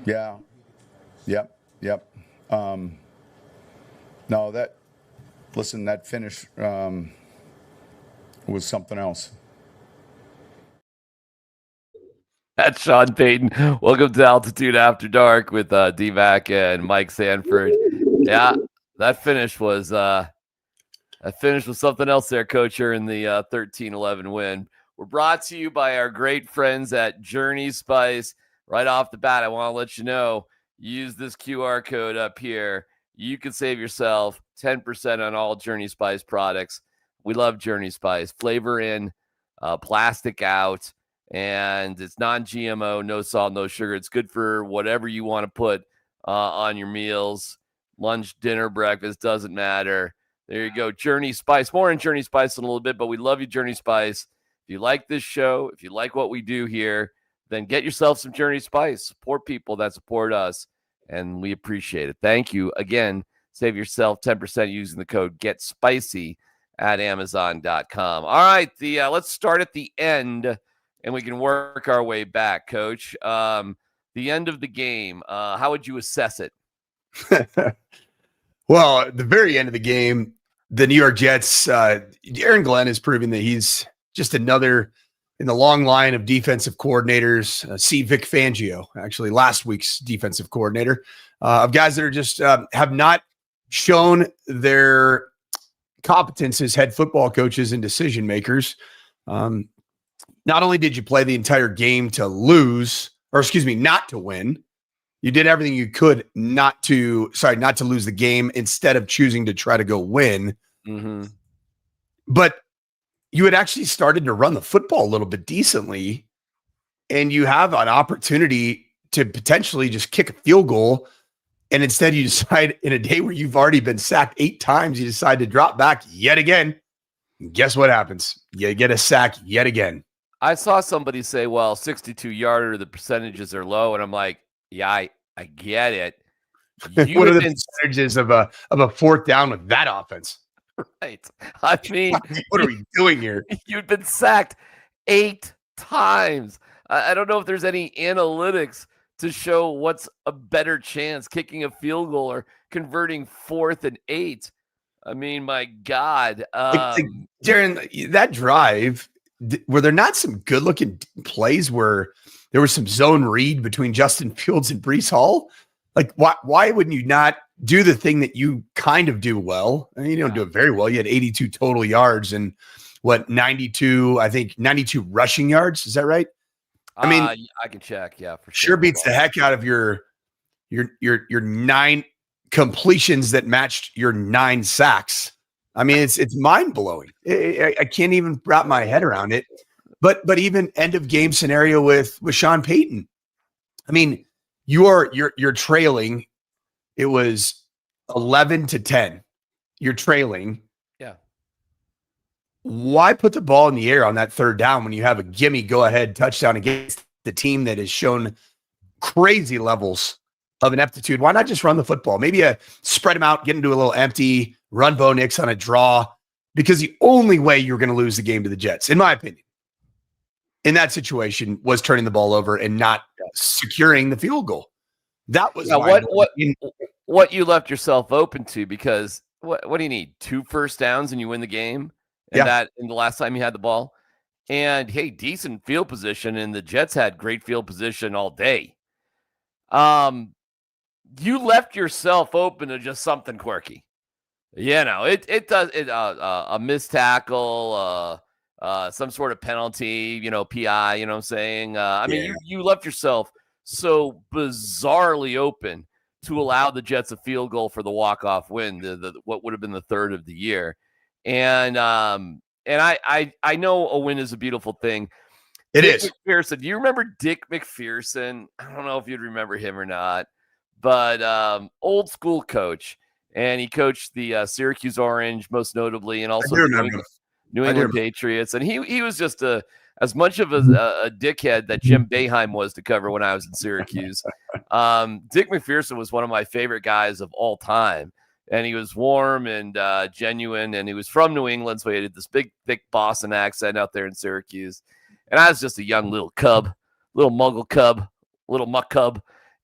Yeah. Yep. Yep. No, that finish was something else. That's Sean Payton. Welcome to Altitude After Dark with DMac and Mike Sanford. Yeah, that finish was something else there, Coach, here in the 13-11 win. We're brought to you by our great friends at Journey Spice. Right off the bat, I want to let you know, use this QR code up here. You can save yourself 10% on all Journey Spice products. We love Journey Spice. Flavor in, plastic out, and it's non-GMO, no salt, no sugar. It's good for whatever you want to put on your meals, lunch, dinner, breakfast, doesn't matter. There you go. Journey Spice. More on Journey Spice in a little bit, but we love you, Journey Spice. If you like this show, if you like what we do here, then get yourself some Journey Spice. Support people that support us, and we appreciate it. Thank you. Again, save yourself 10% using the code GETSPICY at Amazon.com. All right, let's start at the end, and we can work our way back, Coach. The end of the game, how would you assess it? Well, at the very end of the game, the New York Jets, Aaron Glenn is proving that he's just another in the long line of defensive coordinators. See Vic Fangio, actually last week's defensive coordinator, of guys that are just have not shown their competence as head football coaches and decision makers. Not only did you play the entire game to lose, or excuse me, not to win, you did everything you could not to lose the game instead of choosing to try to go win. Mm-hmm. But you had actually started to run the football a little bit decently, and you have an opportunity to potentially just kick a field goal. And instead you decide, in a day where you've already been sacked 8 times, you decide to drop back yet again. And guess what happens? You get a sack yet again. I saw somebody say, well, 62-yarder, the percentages are low. And I'm like, yeah, I get it. What are the percentages of a fourth down with that offense? Right. I mean, what are we doing here? You've been sacked 8 times. I don't know if there's any analytics to show what's a better chance, kicking a field goal or converting 4th and 8. I mean, my God. Darren, that drive, were there not some good-looking plays where there was some zone read between Justin Fields and Breece Hall? Like, why wouldn't you not do the thing that you kind of do well? I mean, you don't do it very well. You had 82 total yards and 92 rushing yards. Is that right? I mean, I can check. Yeah, for sure. Beats the heck out of your 9 completions that matched your 9 sacks. I mean, it's mind blowing. I can't even wrap my head around it. But even end of game scenario with Sean Payton. I mean, you're trailing. It was 11-10. You're trailing. Yeah. Why put the ball in the air on that third down when you have a gimme go ahead touchdown against the team that has shown crazy levels of ineptitude? Why not just run the football? Maybe spread them out, get into a little empty, run Bo Nix on a draw, because the only way you're going to lose the game to the Jets, in my opinion, in that situation, was turning the ball over and not securing the field goal. That was what you left yourself open to, because what do you need? 2 first downs and you win the game? And that in the last time you had the ball? And hey, decent field position, and the Jets had great field position all day. You left yourself open to just something quirky. You know, a missed tackle, some sort of penalty, PI, you know what I'm saying? I mean, you left yourself so bizarrely open to allow the Jets a field goal for the walk-off win, what would have been the 3rd of the year. And I know a win is a beautiful thing. It is. McPherson, do you remember Nik McPherson? I don't know if you'd remember him or not, but old school coach. And he coached the Syracuse Orange, most notably, and also New England Patriots. And he was just as much of a dickhead that Jim Boeheim was to cover when I was in Syracuse. Nik McPherson was one of my favorite guys of all time. And he was warm and genuine, and he was from New England, so he had this big, thick Boston accent out there in Syracuse. And I was just a young little cub, little muggle cub, little muck cub.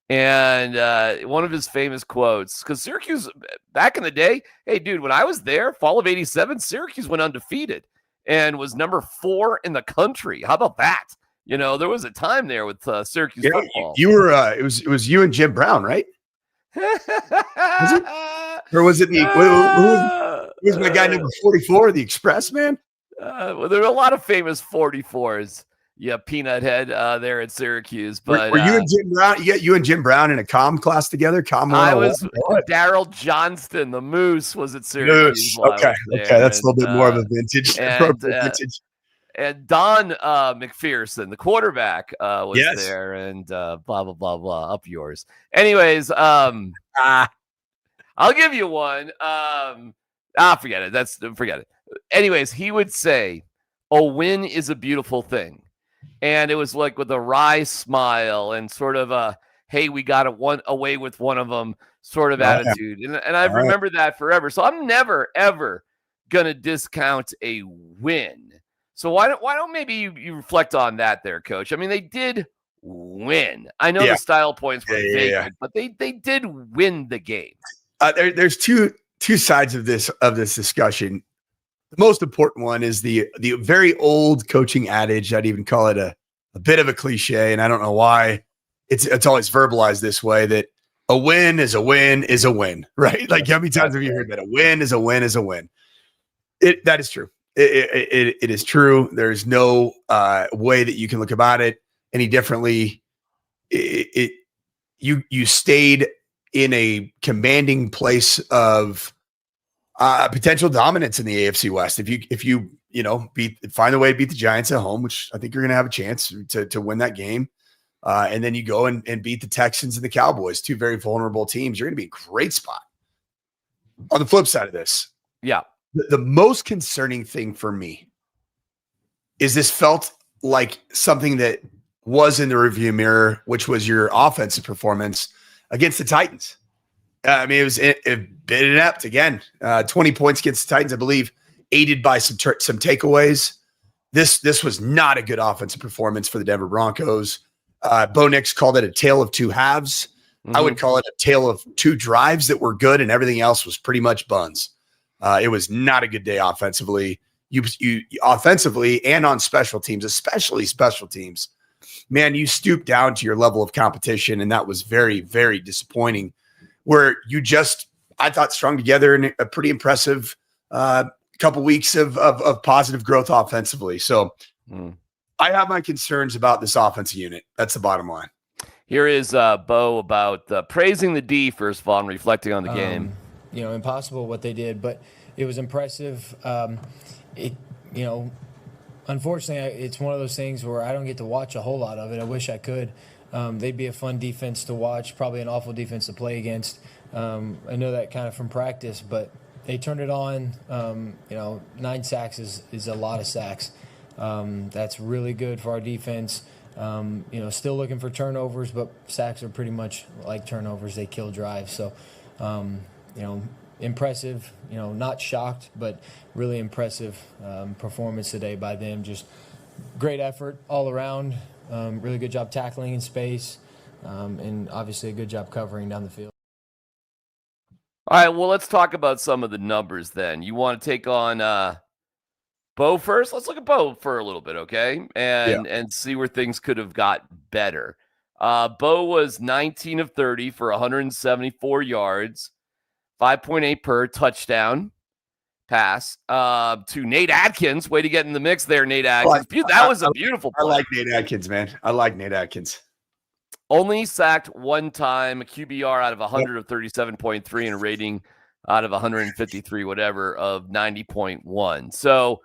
And one of his famous quotes, because Syracuse back in the day, hey, dude, when I was there, fall of '87, Syracuse went undefeated and was number 4 in the country. How about that? There was a time there with Syracuse football. You were it was you and Jim Brown, right? Was it? Or was it who was my guy number 44, the Express man? Well, there were a lot of famous 44s. Yeah, Peanut Head there at Syracuse. But were you and Jim Brown? You and Jim Brown in a comm class together? I was Daryl Johnston, the Moose, was at Syracuse. Okay, that's a little bit more of a vintage. And Don McPherson, the quarterback, was there, and blah blah blah blah. Up yours. Anyways, I'll give you one. Forget it. Forget it. Anyways, he would say, "A win is a beautiful thing." And it was like with a wry smile and sort of a, hey, we got away with one of them sort of attitude. And I've remembered that forever. So I'm never, ever going to discount a win. So why don't maybe you reflect on that there, Coach? I mean, they did win. I know the style points were vacant, but they did win the game. There's two sides of this discussion. The most important one is the very old coaching adage. I'd even call it a bit of a cliche, and I don't know why it's always verbalized this way, that a win is a win is a win, right? Like, how many times have you heard that? A win is a win is a win. That is true. It is true. There's no way that you can look about it any differently. You stayed in a commanding place of potential dominance in the AFC West. If you find a way to beat the Giants at home, which I think you're going to have a chance to win that game, and then you go and beat the Texans and the Cowboys, 2 very vulnerable teams, you're going to be in a great spot. On the flip side of this, the most concerning thing for me is this felt like something that was in the rearview mirror, which was your offensive performance against the Titans. I mean, it was a bit inept again. 20 points against the Titans, I believe, aided by some takeaways. This was not a good offensive performance for the Denver Broncos. Bo Nix called it a tale of 2 halves. Mm-hmm. I would call it a tale of 2 drives that were good, and everything else was pretty much buns. It was not a good day offensively. You offensively and on special teams, especially special teams, man, you stooped down to your level of competition, and that was very, very disappointing. Where you I thought, strung together in a pretty impressive couple weeks of positive growth offensively. So I have my concerns about this offensive unit. That's the bottom line. Here is Bo about praising the D, first of all, and reflecting on the game. Impossible what they did, but it was impressive. Unfortunately, it's one of those things where I don't get to watch a whole lot of it. I wish I could. They'd be a fun defense to watch, probably an awful defense to play against. I know that kind of from practice, but they turned it on. 9 sacks is a lot of sacks. That's really good for our defense. Still looking for turnovers, but sacks are pretty much like turnovers. They kill drives. So, impressive, not shocked, but really impressive performance today by them. Just great effort all around. Really good job tackling in space, and obviously a good job covering down the field. All right, well, let's talk about some of the numbers then. You want to take on Bo first? Let's look at Bo for a little bit, okay? And see where things could have got better. Bo was 19 of 30 for 174 yards, 5.8 per touchdown pass to Nate Atkins. Way to get in the mix there, Nate Atkins. That was a beautiful play. I like Nate Atkins, man. I like Nate Atkins. Only sacked one time, a QBR out of 100 of 37.3 and a rating out of 153, whatever, of 90.1. So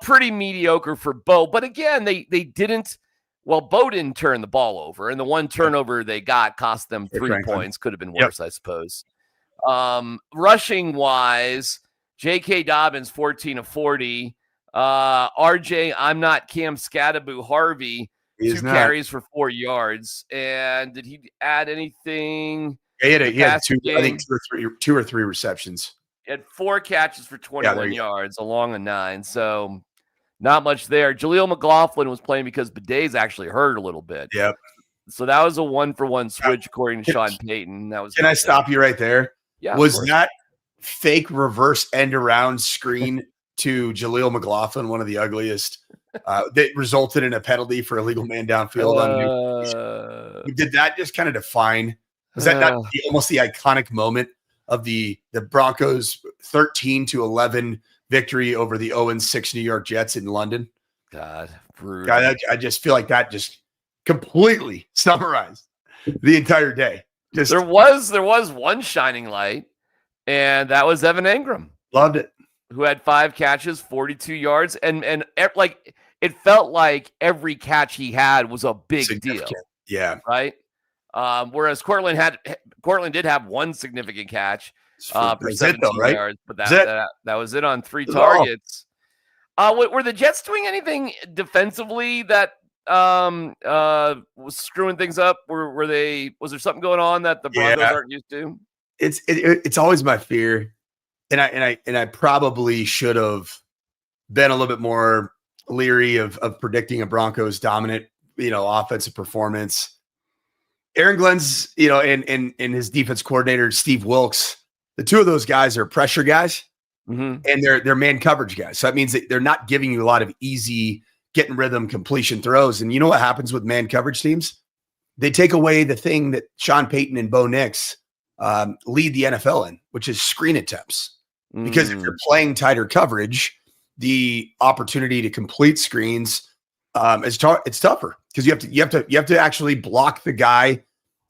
pretty mediocre for Bo. But again, they didn't, Bo didn't turn the ball over. And the one turnover they got cost them 3 points. Could have been worse, I suppose. Rushing wise, J.K. Dobbins, 14 of 40. RJ, I'm not Cam Scattaboo Harvey. 2 carries for 4 yards. And did he add anything? He had 2 or 3 receptions. He had 4 catches for 21 yards along a 9. So not much there. Jaleel McLaughlin was playing because Bidet's actually hurt a little bit. Yep. So that was a 1-for-1 switch according to Sean Payton. That was. Can I stop you right there? Yeah. Was that fake reverse end around screen to Jaleel McLaughlin, one of the ugliest, that resulted in a penalty for illegal man downfield? Did that just kind of define? Was that not almost the iconic moment of the Broncos 13-11 victory over the 0-6 New York Jets in London? God, brutal. God, I just feel like that just completely summarized the entire day. Just there was one shining light, and that was Evan Engram. Loved it. Who had 5 catches, 42 yards, and like it felt like every catch he had was a big deal. Yeah. Right. Whereas Cortland did have one significant catch for 17 yards, but that was it on 3 targets. Were the Jets doing anything defensively that was screwing things up? Was there something going on that the Broncos aren't used to? It's always my fear, and I probably should have been a little bit more leery of predicting a Broncos dominant, offensive performance. Aaron Glenn's, and his defense coordinator Steve Wilks, the two of those guys are pressure guys, and they're man coverage guys. So that means that they're not giving you a lot of easy get in rhythm completion throws. And you know what happens with man coverage teams? They take away the thing that Sean Payton and Bo Nix lead the NFL in, which is screen attempts. Because if you're playing tighter coverage, the opportunity to complete screens it's tougher because you have to actually block the guy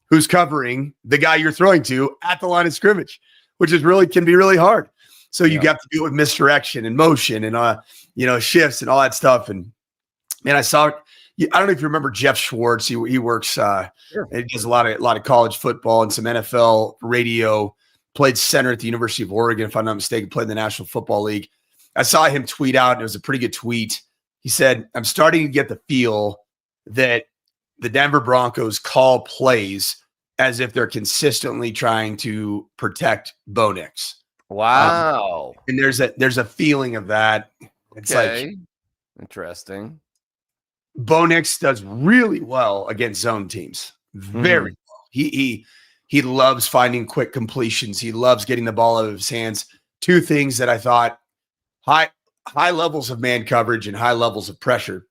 who's covering the guy you're throwing to at the line of scrimmage, which can be really hard. So you got to do it with misdirection and motion and shifts and all that stuff. And man, I don't know if you remember Jeff Schwartz. He works sure. He does a lot of college football and some NFL radio. Played center at the University of Oregon, if I'm not mistaken. Played in the National Football League. I saw him tweet out, and it was a pretty good tweet. He said, "I'm starting to get the feel that the Denver Broncos call plays as if they're consistently trying to protect Bo Nix." Wow. And there's a feeling of that. It's like interesting. Bo Nix does really well against zone teams. Very well. He loves finding quick completions. He loves getting the ball out of his hands. Two things that I thought: high levels of man coverage and high levels of pressure.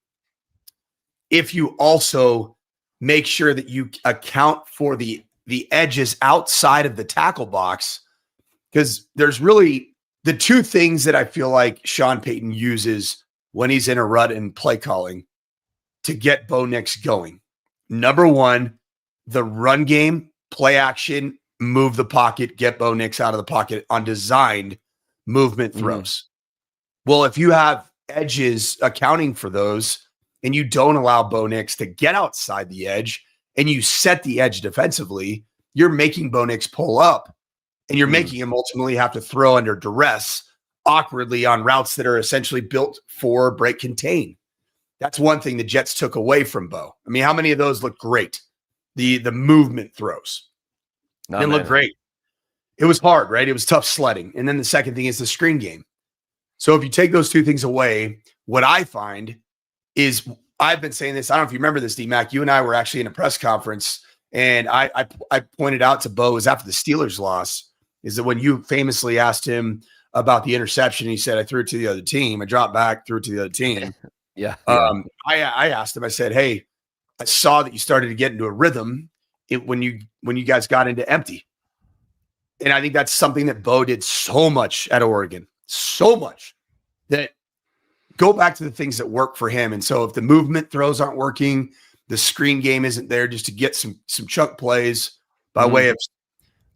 If you also make sure that you account for the edges outside of the tackle box, because there's really the two things that I feel like Sean Payton uses when he's in a rut in play calling to get Bo Nix going. Number one, the run game, play action, move the pocket, get Bo Nix out of the pocket on designed movement throws. Well, if you have edges accounting for those and you don't allow Bo Nix to get outside the edge and you set the edge defensively, you're making Bo Nix pull up and you're making him ultimately have to throw under duress awkwardly on routes that are essentially built for break contain. That's one thing the Jets took away from Bo. I mean, how many of those look great? The movement throws didn't look great. It was hard, right? It was tough sledding. And then the second thing is the screen game. So if you take those two things away, what I find is, I've been saying this, I don't know if you remember this, DMac, you and I were actually in a press conference, and I pointed out to Bo, is after the Steelers loss, is that when you famously asked him about the interception, he said, "I threw it to the other team. I dropped back, threw it to the other team." I asked him, I said, "Hey, I saw that you started to get into a rhythm when you guys got into empty." And I think that's something that Bo did so much at Oregon, so much, that go back to the things that work for him. And so if the movement throws aren't working, the screen game isn't there just to get some chunk plays by way of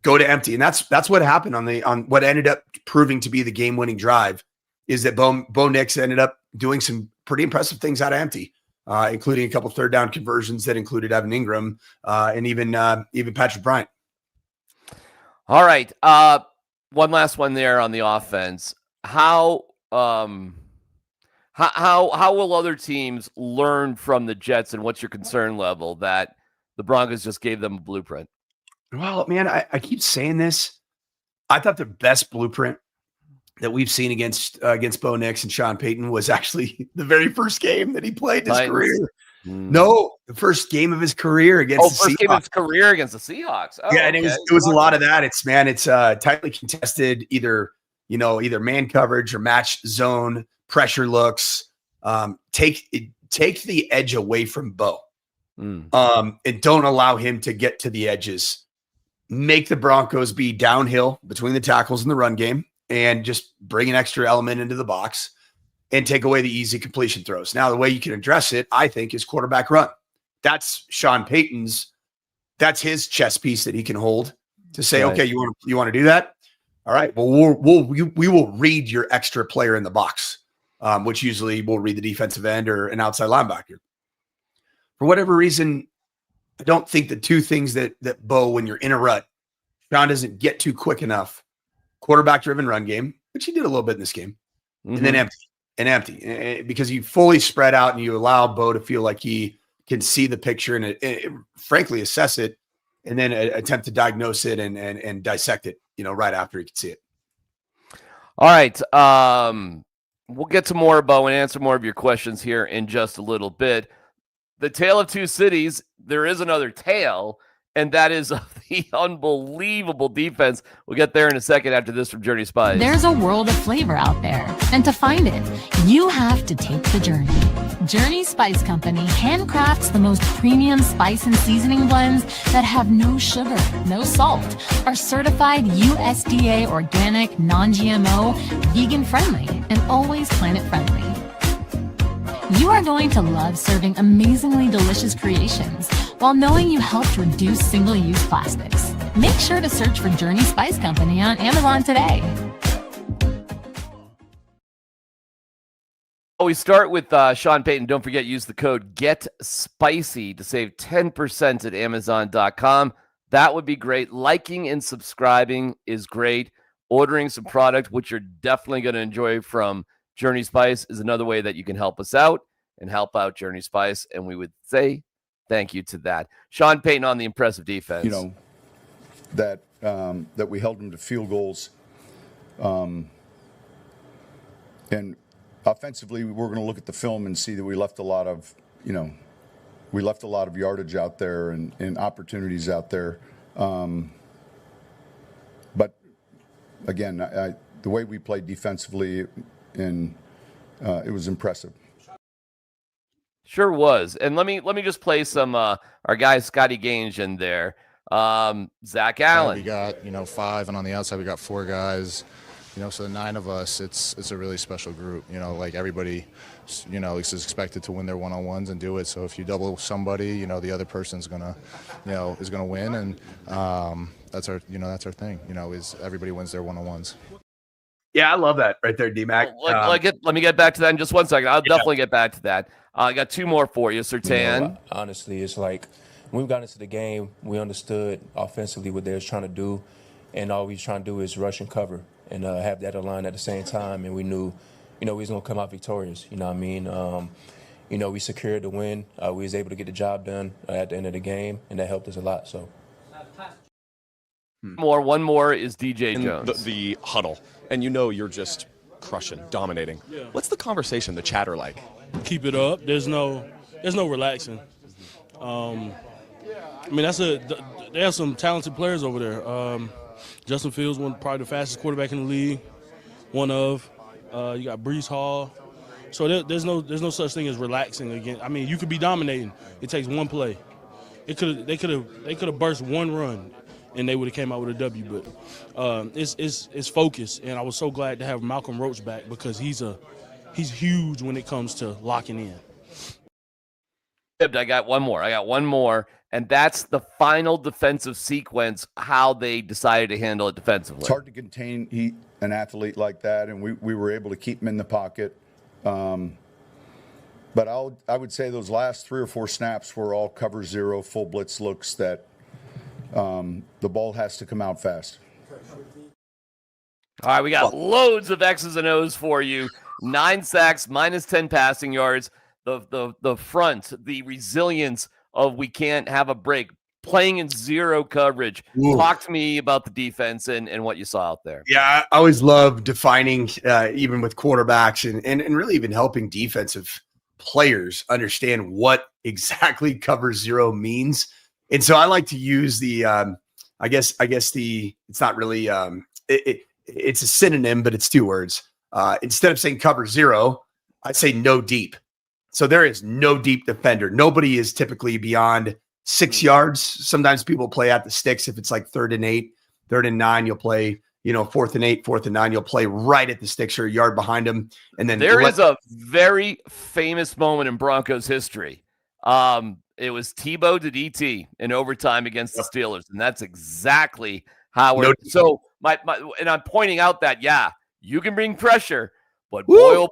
go to empty. And that's what happened on what ended up proving to be the game-winning drive, is that Bo Nix ended up doing some pretty impressive things out of empty. Including a couple third down conversions that included Evan Engram and even Patrick Bryant. All right. One last one there on the offense. How will other teams learn from the Jets, and what's your concern level that the Broncos just gave them a blueprint? Well, man, I keep saying this. I thought the best blueprint that we've seen against Bo Nix and Sean Payton was actually the very first game that he played in his career. No, the first game of his career against the first game of Seahawks. his career against the Seahawks. Oh, Yeah, and it was a lot of that. It's tightly contested, either man coverage or match zone pressure looks. Take the edge away from Bo. And don't allow him to get to the edges. Make the Broncos be downhill between the tackles and the run game, and just bring an extra element into the box and take away the easy completion throws. Now, the way you can address it, I think, is quarterback run. That's Sean Payton's. That's his chess piece that he can hold to say, Right. okay, you want to do that? All right. Well, we will read your extra player in the box, which usually will read the defensive end or an outside linebacker. For whatever reason, I don't think the two things that Bo, when you're in a rut, Sean doesn't get to quick enough. Quarterback-driven run game, which he did a little bit in this game, and then empty, because you fully spread out and you allow Bo to feel like he can see the picture and frankly assess it, and then attempt to diagnose it and dissect it, right after he can see it. All right. We'll get to more, Bo, and answer more of your questions here in just a little bit. The tale of two cities, there is another tale, and that is of the unbelievable defense. We'll get there in a second after this from Journey Spice. There's a world of flavor out there, and to find it, you have to take the journey. Journey Spice Company handcrafts the most premium spice and seasoning blends that have no sugar, no salt, are certified USDA organic, non-GMO, vegan-friendly, and always planet-friendly. You are going to love serving amazingly delicious creations while knowing you helped reduce single-use plastics. Make sure to search for Journey Spice Company on Amazon today. We start with Sean Payton. Don't forget, use the code GETSPICY to save 10% at Amazon.com. That would be great. Liking and subscribing is great. Ordering some product, which you're definitely going to enjoy from Journey Spice, is another way that you can help us out and help out Journey Spice. And we would say thank you to that. Sean Payton on the impressive defense. That we held them to field goals. And offensively, we're going to look at the film and see that we left a lot of yardage out there and opportunities out there. But again, the way we played defensively, and it was impressive. Sure was. And let me just play some our guy Scotty Gange in there. Zach Allen. We got 5, and on the outside we got 4 guys. So the 9 of us, it's a really special group. Like everybody, is expected to win their one-on-ones and do it. So if you double somebody, the other person's gonna, is gonna win, and that's our thing. Is everybody wins their one-on-ones. Yeah, I love that right there, DMac. Let me get back to that in just 1 second. I'll definitely get back to that. I got 2 more for you, Sertan. Honestly, it's like when we got into the game, we understood offensively what they was trying to do, and all we was trying to do is rush and cover and have that aligned at the same time. And we knew, we was gonna come out victorious. You know what I mean? We secured the win. We was able to get the job done at the end of the game, and that helped us a lot. So. One more is DJ Jones. The huddle, and you're just crushing, dominating. Yeah. What's the conversation, the chatter like? Keep it up. There's no relaxing. They have some talented players over there. Justin Fields, probably the fastest quarterback in the league. You got Breece Hall. So there's no such thing as relaxing again. I mean, you could be dominating. It takes one play. They could have burst one run, and they would have came out with a W. But it's focus, and I was so glad to have Malcolm Roach back because he's huge when it comes to locking in. I got one more, and that's the final defensive sequence, how they decided to handle it defensively. It's hard to contain an athlete like that, and we were able to keep him in the pocket. But I would say those last 3 or 4 snaps were all cover 0, full blitz looks that the ball has to come out fast. All right, we got loads of X's and O's for you. 9 sacks, minus 10 passing yards. The front, the resilience of we can't have a break, playing in 0 coverage. Ooh. Talk to me about the defense and what you saw out there. Yeah, I always love defining, even with quarterbacks and really even helping defensive players understand what exactly cover zero means. And so I like to use the, I guess it's not really, it's a synonym, but it's two words. Instead of saying cover zero, I say no deep. So there is no deep defender. Nobody is typically beyond 6 yards. Sometimes people play at the sticks. If it's like 3rd and 8, 3rd and 9, you'll play, 4th and 8, 4th and 9, you'll play right at the sticks or a yard behind them. And then there is a very famous moment in Broncos history. It was Tebow to DT in overtime against the Steelers, and that's exactly how we're. So and I'm pointing out that you can bring pressure, but boy,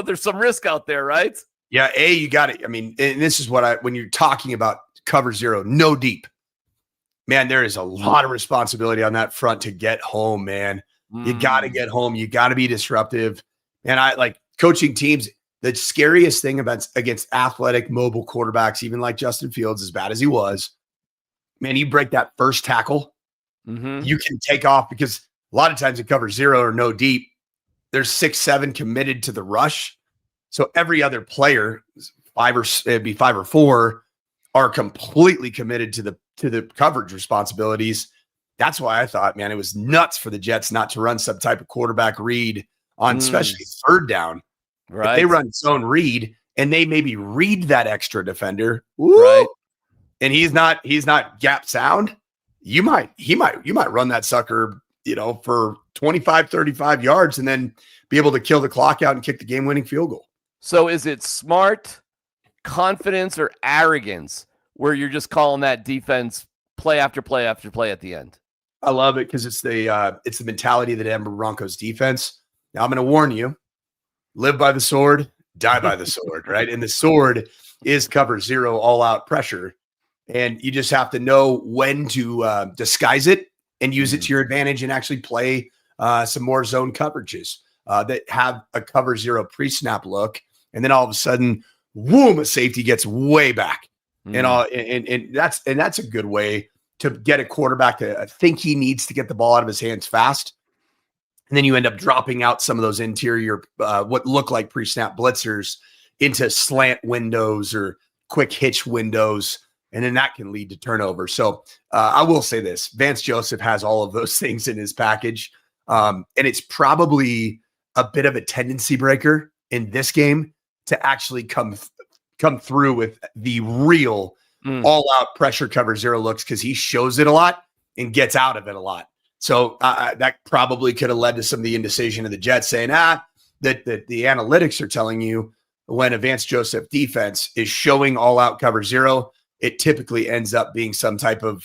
there's some risk out there, right? Yeah, you got it. I mean, and this is when you're talking about cover zero, no deep. Man, there is a lot of responsibility on that front to get home, man. You got to get home. You got to be disruptive. And I like coaching teams. The scariest thing against athletic, mobile quarterbacks, even like Justin Fields, as bad as he was, man, you break that first tackle, you can take off, because a lot of times it covers zero or no deep. There's 6, 7 committed to the rush. So every other player, it'd be 5 or 4, are completely committed to the coverage responsibilities. That's why I thought, man, it was nuts for the Jets not to run some type of quarterback read on especially 3rd down. Right. If they run zone read and they maybe read that extra defender, right? And he's not gap sound. He might run that sucker, for 25, 35 yards and then be able to kill the clock out and kick the game-winning field goal. So is it smart, confidence, or arrogance where you're just calling that defense play after play after play at the end? I love it because it's the mentality of the Denver Broncos defense. Now I'm going to warn you: live by the sword, die by the sword, right? And the sword is cover zero, all out pressure, and you just have to know when to disguise it and use it to your advantage and actually play some more zone coverages that have a cover zero pre-snap look, and then all of a sudden, boom, a safety gets way back. And that's a good way to get a quarterback to think he needs to get the ball out of his hands fast. And then you end up dropping out some of those interior, what look like pre-snap blitzers into slant windows or quick hitch windows. And then that can lead to turnover. So I will say this: Vance Joseph has all of those things in his package. And it's probably a bit of a tendency breaker in this game to actually come through with the real all-out pressure cover zero looks, because he shows it a lot and gets out of it a lot. So that probably could have led to some of the indecision of the Jets saying, that the analytics are telling you when a Vance Joseph defense is showing all-out cover zero, it typically ends up being some type of,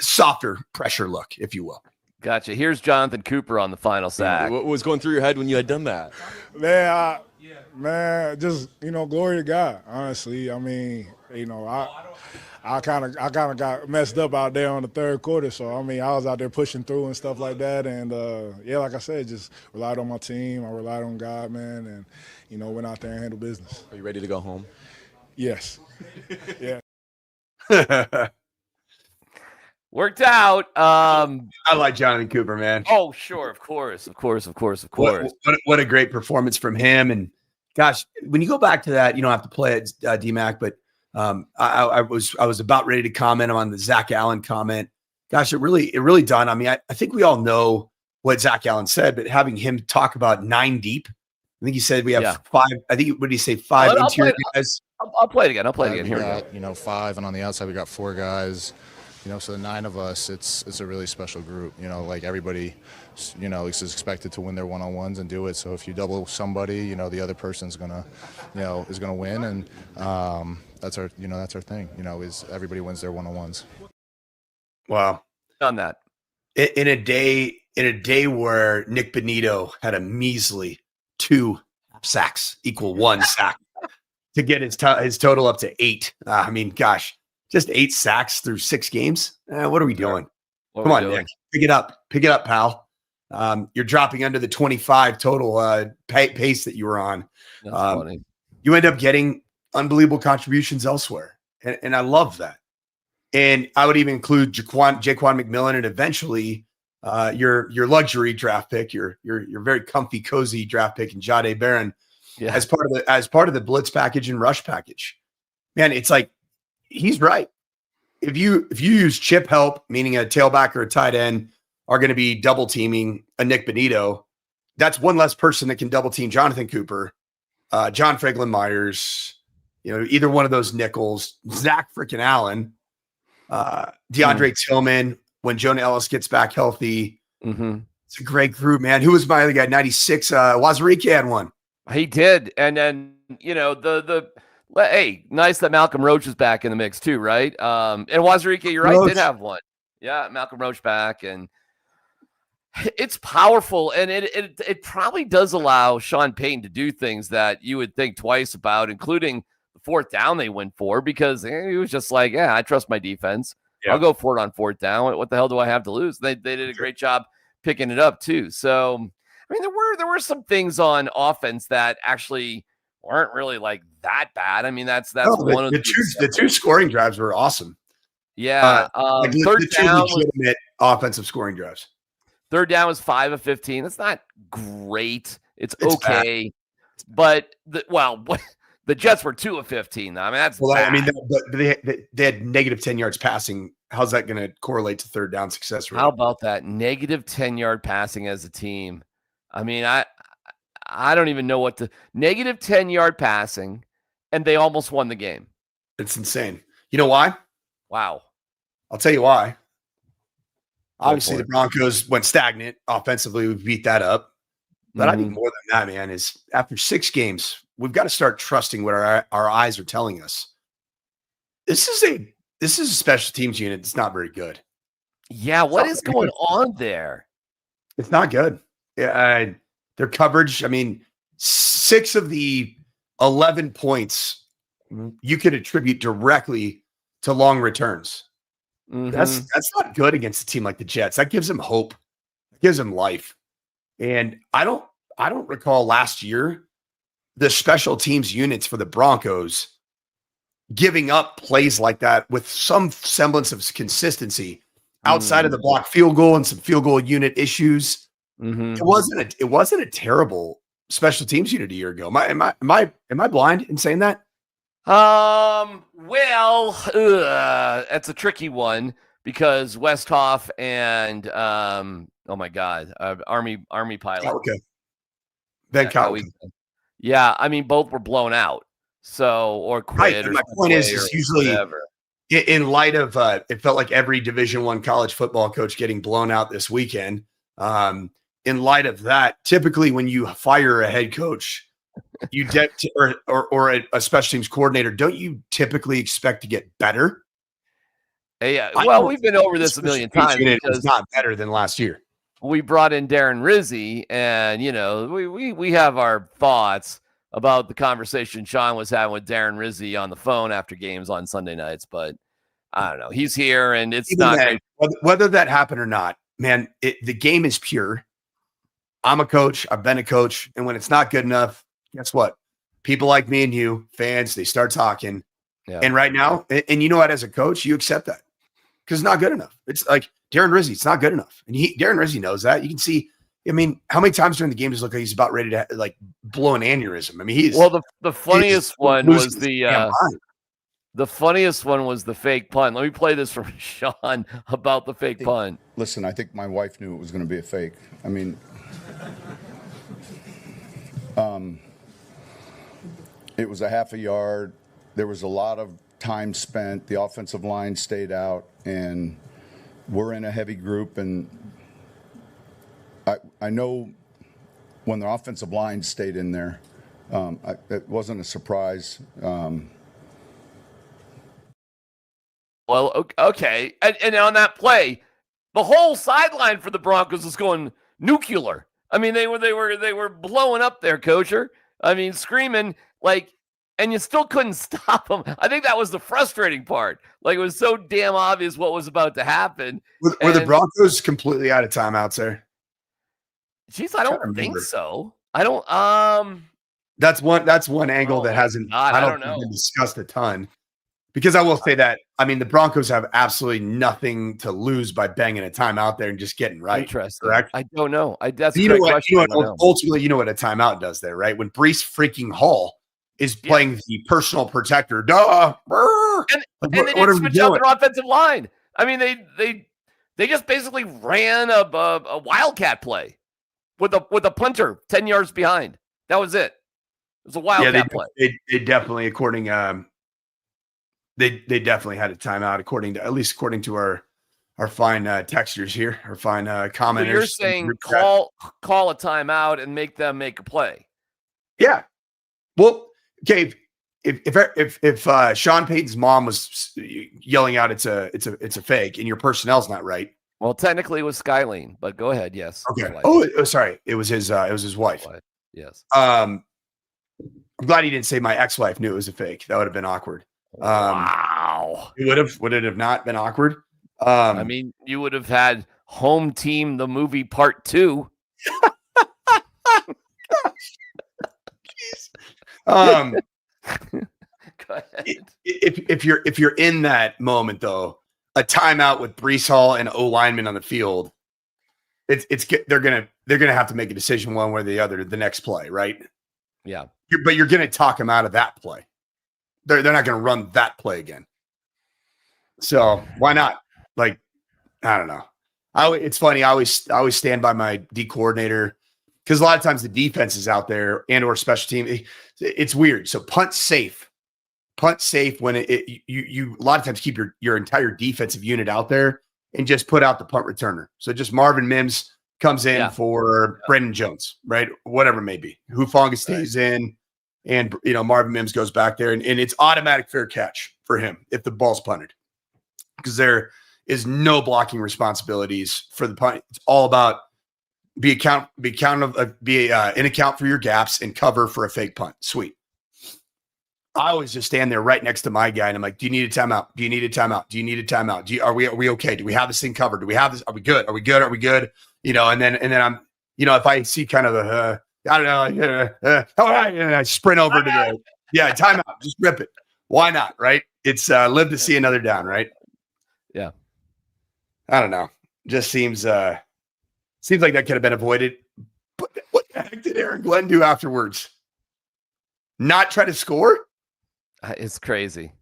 softer pressure look, if you will. Gotcha. Here's Jonathan Cooper on the final sack. What was going through your head when you had done that? Man, just glory to God. Honestly, I mean, I kind of got messed up out there on the 3rd quarter. So I mean, I was out there pushing through and stuff like that. And like I said, just relied on my team. I relied on God, man, and went out there and handled business. Are you ready to go home? Yes. Yeah. Worked out. I like Jonathan Cooper, man. Oh, sure, of course. What a great performance from him. And gosh, when you go back to that, you don't have to play it, DMac, but I was about ready to comment on the Zach Allen comment. Gosh, it really done. I mean, I think we all know what Zach Allen said, but having him talk about 9 deep, I think he said we have 5. I think, what did he say? 5 interior guys. I'll play it again. Here we go. 5, and on the outside we got 4 guys. So the 9 of us, it's a really special group. Like everybody, is expected to win their one-on-ones and do it. So if you double somebody, the other person's gonna win, and that's our thing. Is everybody wins their one-on-ones. Wow. On that, in a day where Nik Bonitto had a measly 2 sacks equal 1 sack to get his total up to 8. I mean, gosh. Just 8 sacks through 6 games. What are we doing? Come on, Nick. Pick it up, pal. You're dropping under the 25 total pace that you were on. That's funny. You end up getting unbelievable contributions elsewhere, and I love that. And I would even include Jaquan McMillan, and eventually your luxury draft pick, your very comfy, cozy draft pick in Jahdae Barron. as part of the blitz package and rush package. Man, it's like he's right. If you use chip help, meaning a tailback or a tight end are going to be double teaming a Nik Bonitto, that's one less person that can double team Jonathan Cooper, John Franklin Myers, either one of those nickels, Zach freaking Allen, DeAndre Tillman, when Jonah Ellis gets back healthy. Mm-hmm. It's a great group, man. Who was my other guy? 96. Wazirike had one. He did. And then, hey, nice that Malcolm Roach is back in the mix too, right? And Wazirike, you're right, did have one. Yeah, Malcolm Roach back. And it's powerful. And it probably does allow Sean Payton to do things that you would think twice about, including the fourth down they went for, because he was just like, I trust my defense. Yeah. I'll go for it on fourth down. What the hell do I have to lose? They did a great job picking it up too. So, I mean, there were some things on offense that actually weren't really like that bad. I mean, that's one of the two scoring drives were awesome. Yeah. Third down legitimate offensive scoring drives. Third down was 5 of 15. That's not great. It's okay. But the Jets were 2 of 15. I mean, that's bad. I mean, they had negative 10 yards passing. How's that going to correlate to third down success rate? How about that? Negative 10-yard passing as a team. I mean, I don't even know what to – negative 10-yard passing, and they almost won the game. It's insane. You know why? Wow. I'll tell you why. Obviously, the Broncos went stagnant. Offensively, we beat that up. But I think more than that, man, is after 6 games, we've got to start trusting what our eyes are telling us. This is a special teams unit that's not very good. Yeah, what is going on there? It's not good. Yeah, their coverage, I mean, 6 of the 11 points you could attribute directly to long returns. Mm-hmm. That's not good against a team like the Jets. That gives them hope. It gives them life. And I don't recall last year the special teams units for the Broncos giving up plays like that with some semblance of consistency outside of the block field goal and some field goal unit issues. Mm-hmm. It wasn't a terrible special teams unit a year ago. Am I blind in saying that? That's a tricky one because Westhoff and oh my God, Army pilot. Okay. Ben Cowley. Yeah, I mean both were blown out. So or quit. Right. Or my point is usually whatever. In light of it felt like every Division I college football coach getting blown out this weekend. In light of that, typically when you fire a head coach, you or a special teams coordinator, don't you typically expect to get better? Yeah. Well, we've been over this a million times. It's not better than last year. We brought in Darren Rizzi, and we have our thoughts about the conversation Sean was having with Darren Rizzi on the phone after games on Sunday nights, but I don't know. He's here, and it's not great. Whether that happened or not, man, the game is pure. I'm a coach. I've been a coach, and when it's not good enough, guess what? People like me and you, fans, they start talking. Yeah. And right now, and you know what? As a coach, you accept that because it's not good enough. It's like Darren Rizzi. It's not good enough, and Darren Rizzi knows that. You can see. I mean, how many times during the game does it look like he's about ready to blow an aneurysm? I mean, he's the funniest one was the funniest one was the fake punt. Let me play this from Sean about the fake punt. Listen, I think my wife knew it was going to be a fake. I mean, it was a half a yard. There was a lot of time spent. The offensive line stayed out, and we're in a heavy group. And I know when the offensive line stayed in there, it wasn't a surprise. Well, okay. And on that play, the whole sideline for the Broncos was going nuclear. I mean, they were blowing up their coacher. I mean, screaming and you still couldn't stop them. I think that was the frustrating part. Like, it was so damn obvious what was about to happen. Were the Broncos completely out of timeouts there? Jeez, I don't think so. I don't. That's one angle that hasn't. God, I don't know. Been discussed a ton. Because I will say that, I mean, the Broncos have absolutely nothing to lose by banging a timeout there and just getting right. Interesting. Correct? I don't know. That's a You great know what? question. I don't know. Ultimately, you know what a timeout does there, right? When Brees freaking Hall is playing the personal protector, And they didn't switch out their offensive line. I mean, they just basically ran a wildcat play with a punter 10 yards behind. That was it. It was a wildcat play. They definitely, according they definitely had a timeout, according to our fine texters here, our fine commenters. So you're saying call a timeout and make them make a play. Yeah. Well, okay. If Sean Payton's mom was yelling out it's a fake and your personnel's not right. Well, technically it was Skylene, but go ahead. Yes. Okay. Oh, sorry. It was his wife. Yes. I'm glad he didn't say my ex-wife knew it was a fake. That would have been awkward. Wow. Would it have not been awkward? I mean, you would have had Home Team the movie part 2. Go ahead. If you're in that moment though, a timeout with Brees Hall and O lineman on the field, they're gonna have to make a decision one way or the other the next play, right? Yeah. But you're gonna talk them out of that play. They're not gonna run that play again. So why not? Like, I don't know. It's funny. I always stand by my D coordinator because a lot of times the defense is out there and or special team. It's weird. So punt safe when you a lot of times keep your entire defensive unit out there and just put out the punt returner. So just Marvin Mims comes in for Brendan Jones, right? Whatever it may be. Hufanga stays in, and Marvin Mims goes back there, and it's automatic fair catch for him if the ball's punted. Because there is no blocking responsibilities for the punt. It's all about be in account for your gaps and cover for a fake punt. Sweet. I always just stand there right next to my guy, and I'm like, "Do you need a timeout? Do you need a timeout? Do you need a timeout? Are we okay? Do we have this thing covered? Do we have this? Are we good? Are we good? Are we good?" And then I'm, if I see kind of a, I don't know, I sprint over to timeout. Just rip it. Why not? Right? It's live to see another down. Right? Yeah. I don't know. Just seems like that could have been avoided. But what the heck did Aaron Glenn do afterwards? Not try to score? It's crazy.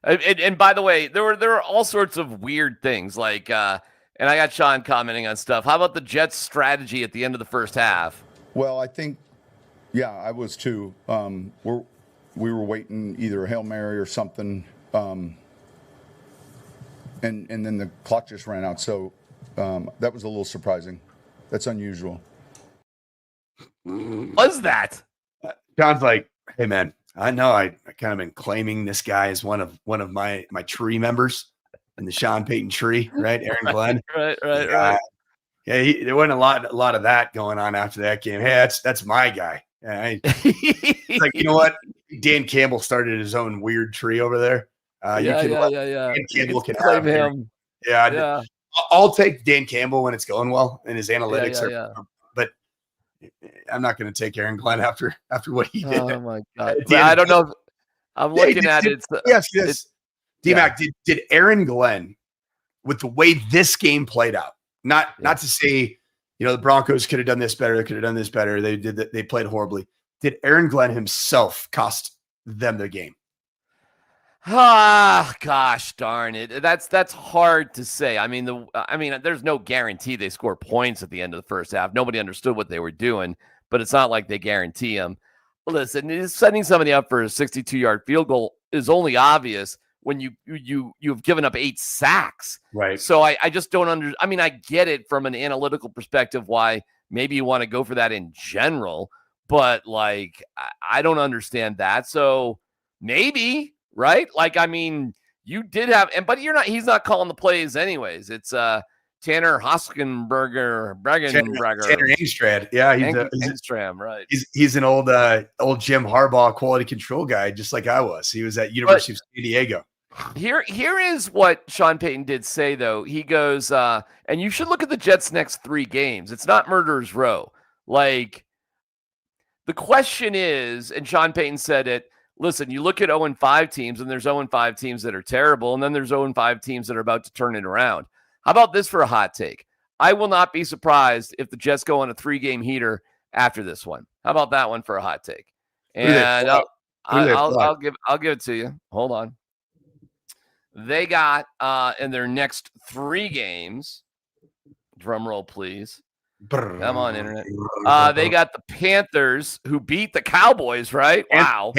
And by the way, there were all sorts of weird things like, and I got Sean commenting on stuff. How about the Jets' strategy at the end of the first half? Well, I think, I was too. We were waiting either a Hail Mary or something. And then the clock just ran out. So that was a little surprising. That's unusual. Was that? John's like, hey man, I know I kind of been claiming this guy as one of my tree members in the Sean Payton tree, right? Aaron Glenn. Right. Yeah, there wasn't a lot of that going on after that game. Hey, that's my guy. It's like, you know what? Dan Campbell started his own weird tree over there. Dan Campbell can claim him. Yeah. I'll take Dan Campbell when it's going well and his analytics but I'm not going to take Aaron Glenn after what he did. Oh my God! I don't know. I'm looking at it. Yes. DMac, did Aaron Glenn, with the way this game played out, not to say, the Broncos could have done this better, they could have done this better. They played horribly. Did Aaron Glenn himself cost them the game? Gosh darn it. That's hard to say. I mean, there's no guarantee they score points at the end of the first half. Nobody understood what they were doing, but it's not like they guarantee them. Listen, setting somebody up for a 62-yard field goal is only obvious when you've given up 8 sacks. Right. So I just don't I get it from an analytical perspective why maybe you want to go for that in general, but I don't understand that. So maybe, right? You did have, but he's not calling the plays anyways. It's Tanner Hoskenberger. Tanner Engstrand. Yeah, Engstrom, right. He's an old Jim Harbaugh quality control guy, just like I was. He was at University of San Diego. Here is what Sean Payton did say, though. He goes, and you should look at the Jets' next 3 games. It's not murderer's row. The question is, and Sean Payton said it, listen, you look at 0-5 teams, and there's 0-5 teams that are terrible, and then there's 0-5 teams that are about to turn it around. How about this for a hot take? I will not be surprised if the Jets go on a 3-game heater after this one. How about that one for a hot take? And I'll give it to you. Hold on. They got in their next 3 games. Drum roll, please. Come on, internet. They got the Panthers, who beat the Cowboys, right? Wow.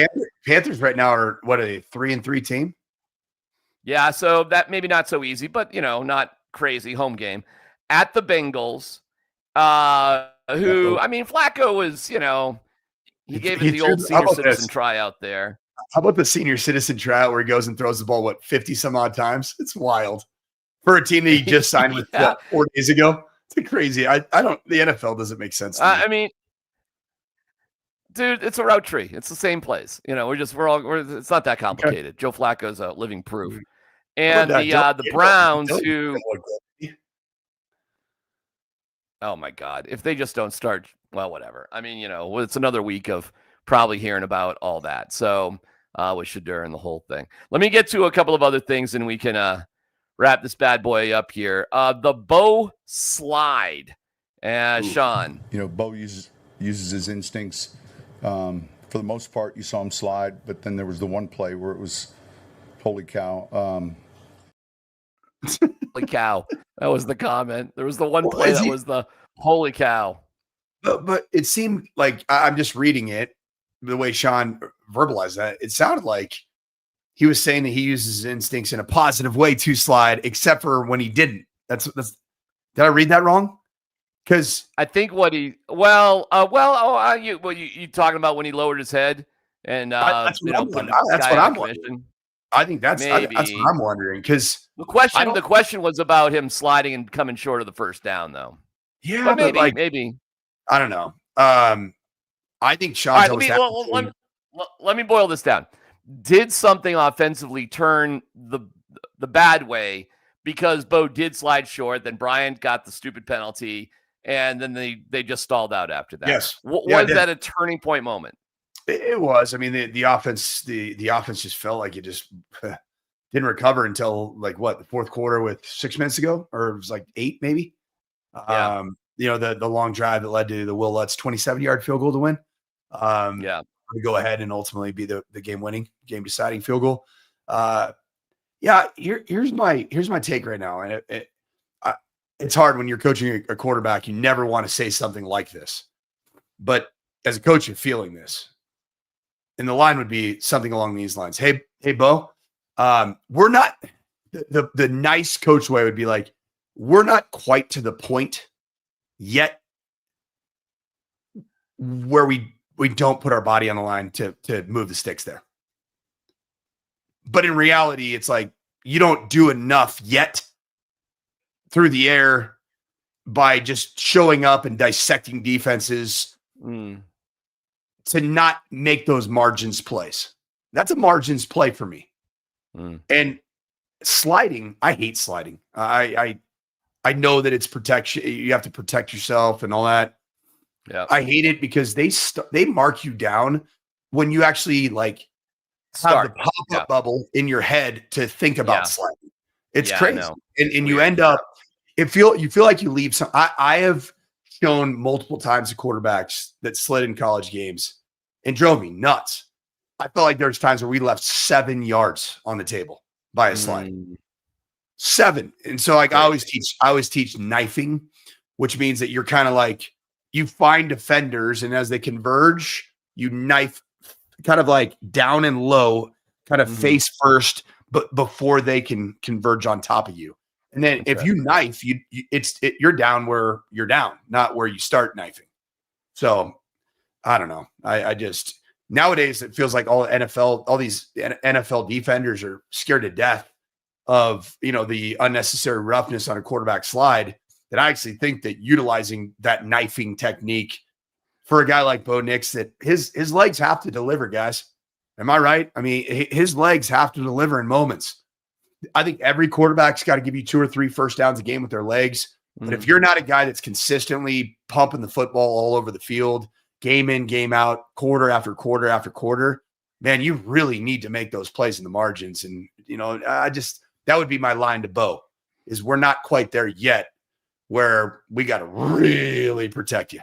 Panthers right now are what, a 3-3 team? Yeah, so that maybe not so easy, but not crazy. Home game at the Bengals. Who, I mean, Flacco was, he gave it the old senior citizen tryout there. How about the senior citizen tryout where he goes and throws the ball, 50 some odd times? It's wild for a team that he just signed with 4 days ago. It's crazy. The NFL doesn't make sense to me. I mean, dude, it's a route tree. It's the same place. It's not that complicated. Joe Flacco's a living proof. And the Browns oh my God, if they just don't start, well, whatever. I mean, it's another week of probably hearing about all that. So with Shedeur and the whole thing. Let me get to a couple of other things and we can wrap this bad boy up here. The Bo slide. Sean. Bo uses his instincts. For the most part, you saw him slide, but then there was the one play where it was, holy cow. Holy cow. That was the comment. There was the one play that was the holy cow. But it seemed like, I'm just reading it, the way Sean verbalized that, it sounded like he was saying that he uses his instincts in a positive way to slide, except for when he didn't. That's did I read that wrong? Because I think what he you talking about when he lowered his head and that's what I'm wondering. I think that's what I'm wondering, because the question was about him sliding and coming short of the first down, though. Yeah, but maybe I don't know. I think Sean's let me boil this down. Did something offensively turn the bad way because Bo did slide short, then Bryant got the stupid penalty, and then they just stalled out after that? Yes. Was that a turning point moment? It was. I mean, the offense just felt like it just didn't recover until the fourth quarter with 6 minutes ago, or it was 8 maybe. Yeah. The long drive that led to the Will Lutz 27-yard field goal to win. To go ahead and ultimately be the game deciding field goal. Here's my take right now, and it's hard when you're coaching a quarterback. You never want to say something like this, but as a coach, you're feeling this. And the line would be something along these lines. Hey, Bo, we're not the nice coach way would be like, we're not quite to the point yet where we don't put our body on the line to move the sticks there. But in reality, it's like you don't do enough yet through the air by just showing up and dissecting defenses to not make those margins plays. That's a margins play for me. And sliding, I hate sliding. I know that it's protection. You have to protect yourself and all that. Yeah, I hate it because they mark you down when you actually have the pop-up bubble in your head to think about sliding. It's crazy, and you end up you feel like you leave some. I have shown multiple times to quarterbacks that slid in college games and drove me nuts. I felt like there's times where we left 7 yards on the table by a slide. 7, and so I always teach knifing, which means that you're kind of you find defenders, and as they converge, you knife kind of down and low, kind of face first, but before they can converge on top of you. And then if you knife, you're down where you're down, not where you start knifing. So I don't know. I just nowadays it feels like all these NFL defenders are scared to death of the unnecessary roughness on a quarterback slide. That I actually think that utilizing that knifing technique for a guy like Bo Nix, that his legs have to deliver, guys. Am I right? I mean, his legs have to deliver in moments. I think every quarterback's got to give you 2 or 3 first downs a game with their legs. But if you're not a guy that's consistently pumping the football all over the field, game in, game out, quarter after quarter after quarter, man, you really need to make those plays in the margins. And, that would be my line to Bo, is we're not quite there yet where we got to really protect you,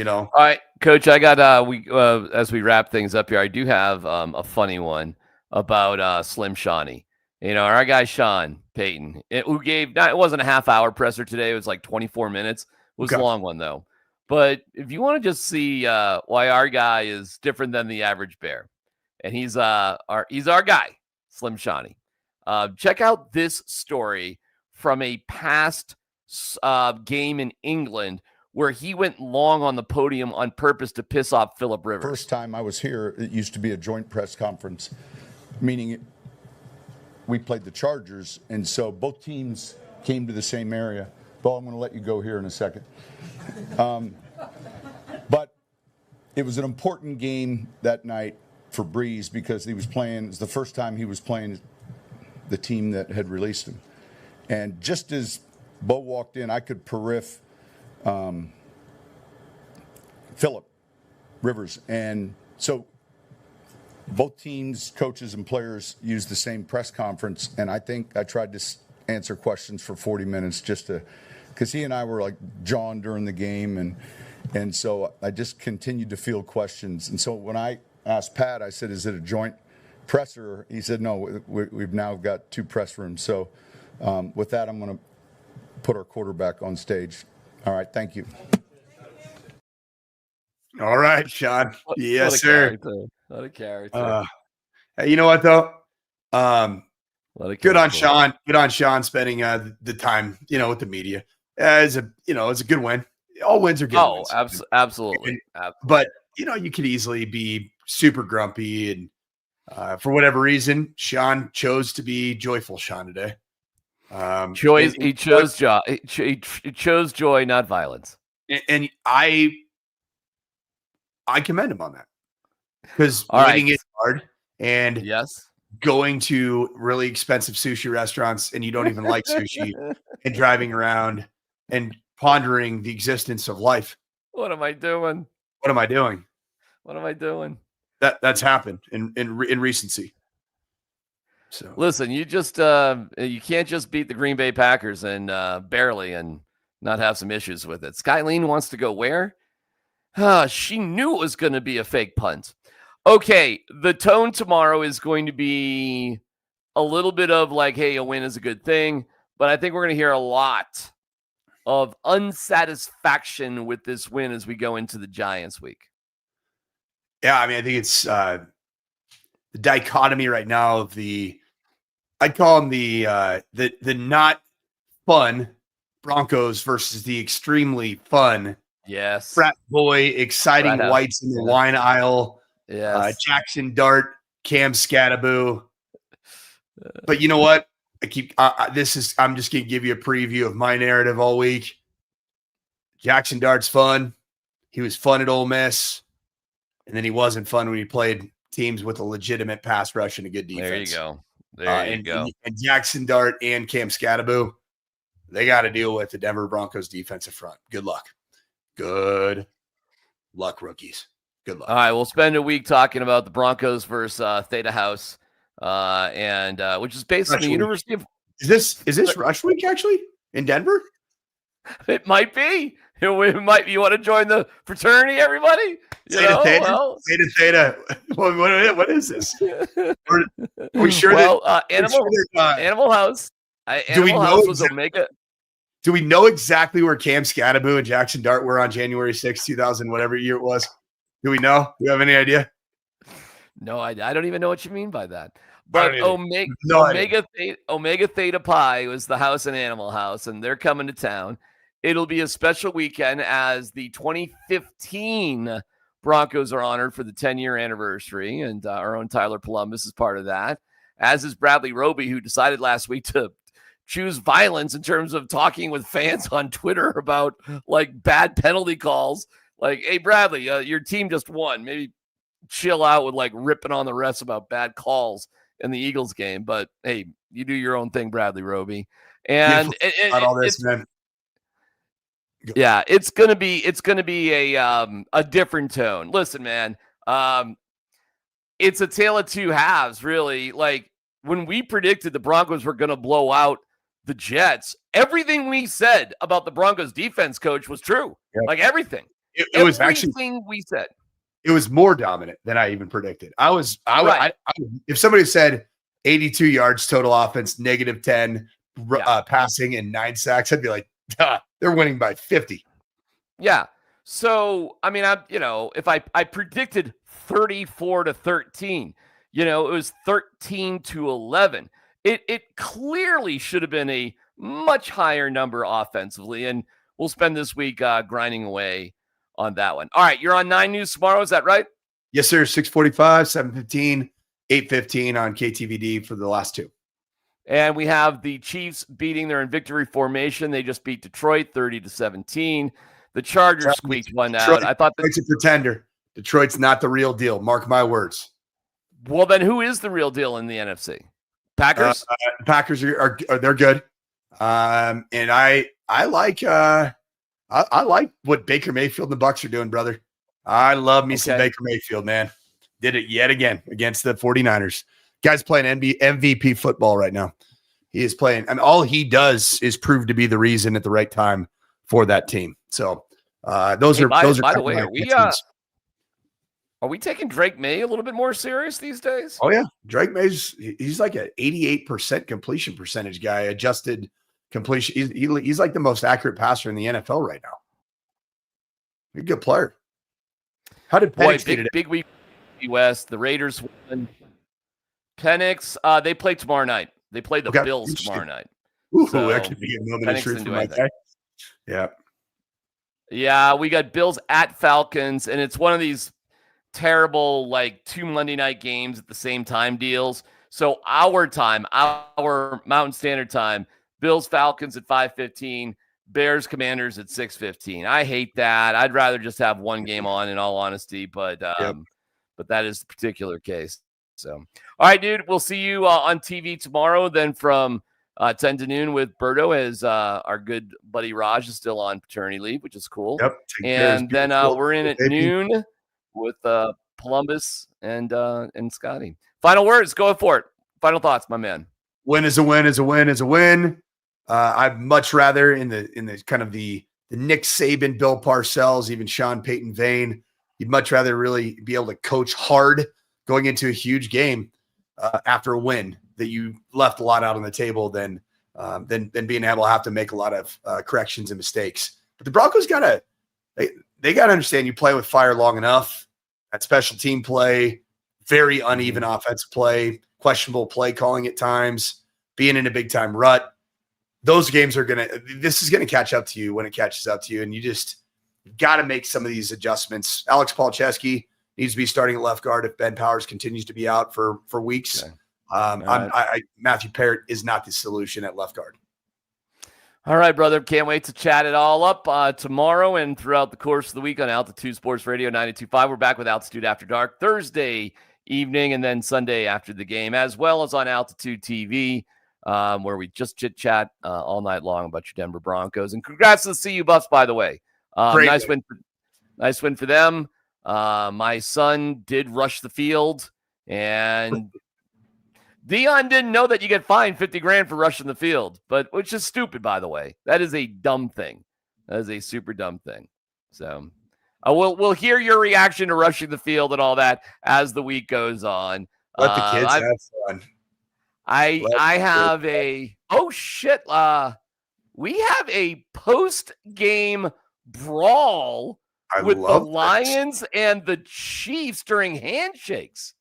All right, Coach, I got, as we wrap things up here, I do have a funny one about Slim Shawnee. Our guy Sean Payton, who gave, it wasn't a half-hour presser today. It was like 24 minutes. It was a long one, though. But if you want to just see why our guy is different than the average Bear, and he's our guy, Slim Shawnee. Check out this story from a past game in England where he went long on the podium on purpose to piss off Phillip Rivers. First time I was here, it used to be a joint press conference, meaning we played the Chargers, and so both teams came to the same area. Bo, I'm going to let you go here in a second. But it was an important game that night for Breeze because he was playing. It was the first time he was playing the team that had released him. And just as Bo walked in, I could periff Phillip Rivers. And so both teams, coaches and players used the same press conference. And I think I tried to answer questions for 40 minutes just to, because he and I were like jawing during the game. And so I just continued to field questions. And so when I asked Pat, I said, is it a joint presser? He said, no, we've now got 2 press rooms. So with that, I'm going to put our quarterback on stage. All right, thank you. All right, Sean. Yes, sir. What a character. Hey, you know what, though? Good on Sean. Good on Sean spending the time, with the media. It's a good win. All wins are good wins. Absolutely. But, you could easily be super grumpy. And for whatever reason, Sean chose to be joyful, Sean, today. He chose joy. He chose joy, not violence. And I commend him on that, because winning is hard, and going to really expensive sushi restaurants and you don't even like sushi, and driving around and pondering the existence of life. What am I doing? What am I doing? What am I doing? That's happened in recency. So listen, you just you can't just beat the Green Bay Packers and barely and not have some issues with it. Skylene wants to go where? She knew it was going to be a fake punt. Okay, the tone tomorrow is going to be a little bit of like, hey, a win is a good thing, but I think we're going to hear a lot of unsatisfaction with this win as we go into the Giants week. Yeah, I mean, I think it's the dichotomy right now of I'd call them the not fun Broncos versus the extremely fun frat boy, exciting whites in the wine aisle. Jackson Dart, Cam Scattaboo. But you know what? I'm just going to give you a preview of my narrative all week. Jackson Dart's fun. He was fun at Ole Miss. And then he wasn't fun when he played teams with a legitimate pass rush and a good defense. There you go. And Jackson Dart and Cam Scattaboo, they got to deal with the Denver Broncos defensive front. Good luck. Good luck, rookies. Good luck. All right, we'll spend a week talking about the Broncos versus Theta House, and which is based on the University of. Is this Rush Week actually in Denver? It might be. You want to join the fraternity, everybody? Theta. What is this? Are we sure? Well, Animal House. Animal House was Omega. Do we know exactly where Cam Scattaboo and Jackson Dart were on January 6th, 2000, whatever year it was? Do we know? Do you have any idea? No, I don't even know what you mean by that. But Omega Theta Pi was the house and Animal House, and they're coming to town. It'll be a special weekend as the 2015 Broncos are honored for the 10-year anniversary, and our own Tyler Columbus is part of that, as is Bradley Roby, who decided last week to choose violence in terms of talking with fans on Twitter about like bad penalty calls. Like, hey, Bradley, your team just won. Maybe chill out with like ripping on the refs about bad calls in the Eagles game. But hey, you do your own thing, Bradley Roby. And yeah, it's gonna be a different tone. Listen, man, it's a tale of two halves, really. Like when we predicted the Broncos were going to blow out the Jets, everything we said about the Broncos defense coach was true. Yep. Like everything. It was actually everything we said. It was more dominant than I even predicted. If somebody said 82 yards total offense, -10 passing and 9 sacks, I'd be like, they're winning by 50. Yeah. So, I mean, if I predicted 34-13, it was 13-11. It clearly should have been a much higher number offensively, and we'll spend this week grinding away on that one. All right, you're on 9 News tomorrow, is that right? Yes, sir. 6:45, 7:15, 8:15 on KTVD for the last two. And we have the Chiefs beating. They're in victory formation. They just beat Detroit 30-17. The Chargers squeaked one out. I thought Detroit's a pretender. Detroit's not the real deal. Mark my words. Well, then who is the real deal in the NFC? Packers? Packers are they're good. And I like what Baker Mayfield and the Bucks are doing, brother. I love me some Baker Mayfield, man. Did it yet again against the 49ers. Guy's playing MVP football right now. He is playing, and all he does is prove to be the reason at the right time for that team. So those are. By the way, are we taking Drake May a little bit more serious these days? Oh yeah, Drake May's he's like an 88% completion percentage guy. Adjusted completion. He's like the most accurate passer in the NFL right now. He's a good player. How did Penix big week West? The Raiders won. Penix, they play tomorrow night. They play the Bills tomorrow night. Ooh, so that could be a moment of truth for my guy. Yeah. Yeah, we got Bills at Falcons, and it's one of these terrible, like, 2 Monday night games at the same time deals. So our Mountain Standard Time, Bills Falcons at 5:15, Bears Commanders at 6:15. I hate that. I'd rather just have one game on, in all honesty, but that is the particular case. So, all right, dude, we'll see you on TV tomorrow. Then from 10 to noon with Berto, as our good buddy Raj is still on paternity leave, which is cool. Yep. And then we're in at noon with Columbus and Scotty. Final words, go for it. Final thoughts, my man. Win is a win is a win is a win. I'd much rather in the kind of the Nick Saban, Bill Parcells, even Sean Payton vein, you'd much rather really be able to coach hard going into a huge game after a win that you left a lot out on the table than being able to have to make a lot of corrections and mistakes. But the Broncos they gotta understand you play with fire long enough. That special team play, very uneven offensive play, questionable play calling at times, being in a big time rut. Those games this is gonna catch up to you when it catches up to you, and you just got to make some of these adjustments. Alex Palczewski needs to be starting at left guard if Ben Powers continues to be out for weeks. Okay. Matthew Parrott is not the solution at left guard. All right, brother. Can't wait to chat it all up tomorrow and throughout the course of the week on Altitude Sports Radio 92.5. We're back with Altitude After Dark Thursday evening and then Sunday after the game, as well as on Altitude TV, where we just chit-chat all night long about your Denver Broncos. And congrats to the CU Buffs, by the way. Nice win for them. My son did rush the field, and Dion didn't know that you get fined $50,000 for rushing the field, which is stupid, by the way. That is a dumb thing. That is a super dumb thing. So we'll hear your reaction to rushing the field and all that as the week goes on. Let the kids have fun. I have we have a post-game brawl with the Lions and the Chiefs during handshakes.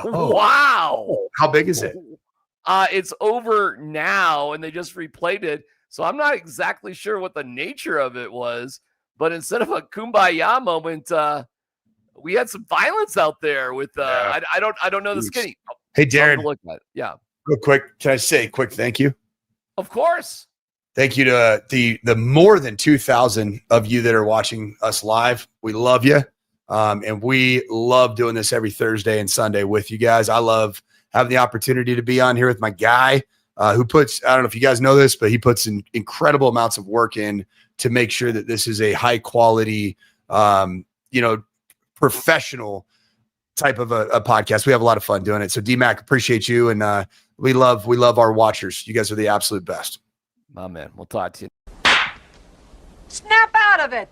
Oh, wow. How big is it? It's over now, and they just replayed it. So I'm not exactly sure what the nature of it was, but instead of a kumbaya moment, we had some violence out there with I don't know the skinny. Hey, Darren. Look at it. Yeah. Real quick, can I say a quick thank you? Of course. Thank you to the more than 2,000 of you that are watching us live. We love you. And we love doing this every Thursday and Sunday with you guys. I love having the opportunity to be on here with my guy who puts, I don't know if you guys know this, but he puts in incredible amounts of work in to make sure that this is a high quality, professional type of a podcast. We have a lot of fun doing it. So DMac, appreciate you. And we love our watchers. You guys are the absolute best. My man. We'll talk to you. Snap out of it.